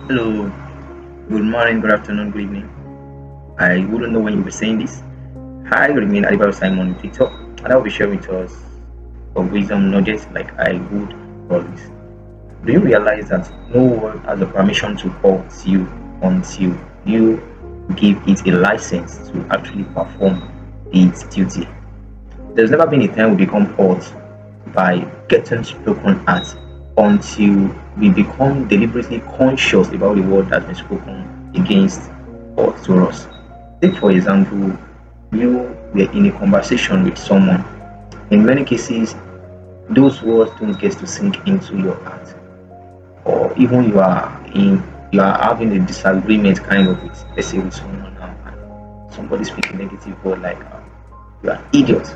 Hello, good morning, good afternoon, good evening. I wouldn't know when you'll be saying this. Hi, good evening, Adebayo Simon Victor, and I'll be sharing with us some wisdom nudges like I would always. Do you realize that no one has the permission to hurt you until you give it a license to actually perform its duty? There's never been a time we become hurt by getting spoken at until we become deliberately conscious about the word that's been spoken against or to us. Take for example, you were in a conversation with someone. In many cases, those words don't get to sink into your heart, or even you are having a disagreement kind of with, let's say, with someone now, and somebody speaking negative word like you are an idiot.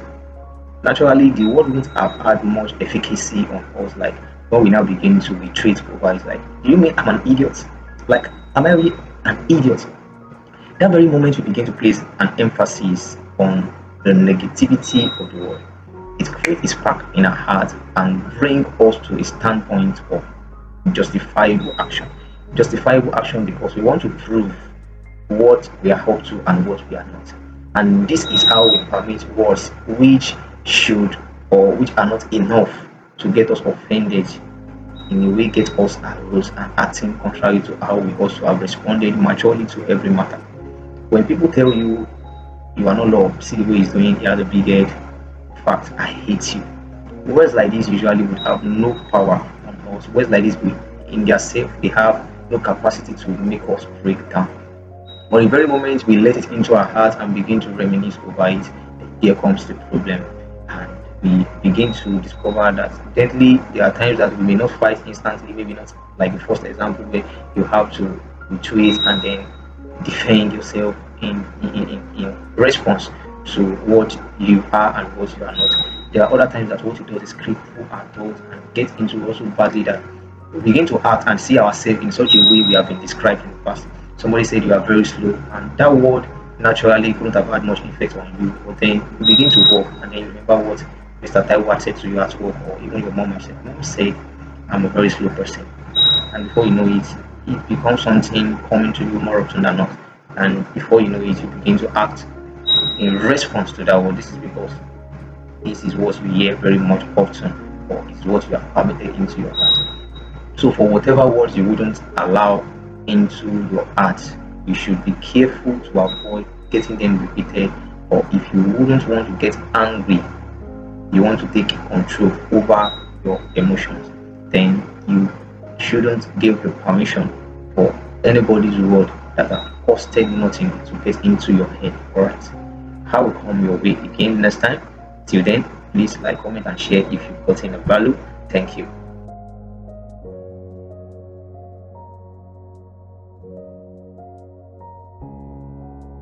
Naturally, the word wouldn't have had much efficacy on us. Like when we now begin to retreat over, it's like, do you mean I'm an idiot? Like, am I really an idiot? That very moment we begin to place an emphasis on the negativity of the word, it creates a spark in our heart and bring us to a standpoint of justifiable action. Justifiable action because we want to prove what we are up to and what we are not. And this is how we permit words which should or which are not enough to get us offended in a way get us aroused and acting contrary to how we also have responded maturely to every matter. When people tell you you are not loved, see the way he's doing, he has a big head. In fact, I hate you. Words like this usually would have no power on us. Words like this will in their self they have no capacity to make us break down. But the very moment we let it into our heart and begin to reminisce over it, here comes the problem. And we begin to discover that deadly there are times that we may not fight instantly, maybe not like the first example where you have to retreat and then defend yourself in response to what you are and what you are not. There are other times that what you do is creep through our thoughts and get into also badly that we begin to act and see ourselves in such a way we have been described in the past. Somebody said you are very slow, and that word naturally couldn't have had much effect on you. But then you begin to walk, and then you remember what Mr. Taiwo had said to you at work, or even your mom had said. Mom said, I'm a very slow person. And before you know it, it becomes something coming to you more often than not. And before you know it, you begin to act in response to that word. This is because this is what you hear very much often, or is what you have permitted into your heart. So for whatever words you wouldn't allow into your heart, you should be careful to avoid getting them repeated. Or if you wouldn't want to get angry, you want to take control over your emotions, then you shouldn't give the permission for anybody's word that have costed nothing to get into your head. Alright. How will come your way again next time. Till then, please like, comment, and share if you've gotten a value. Thank you.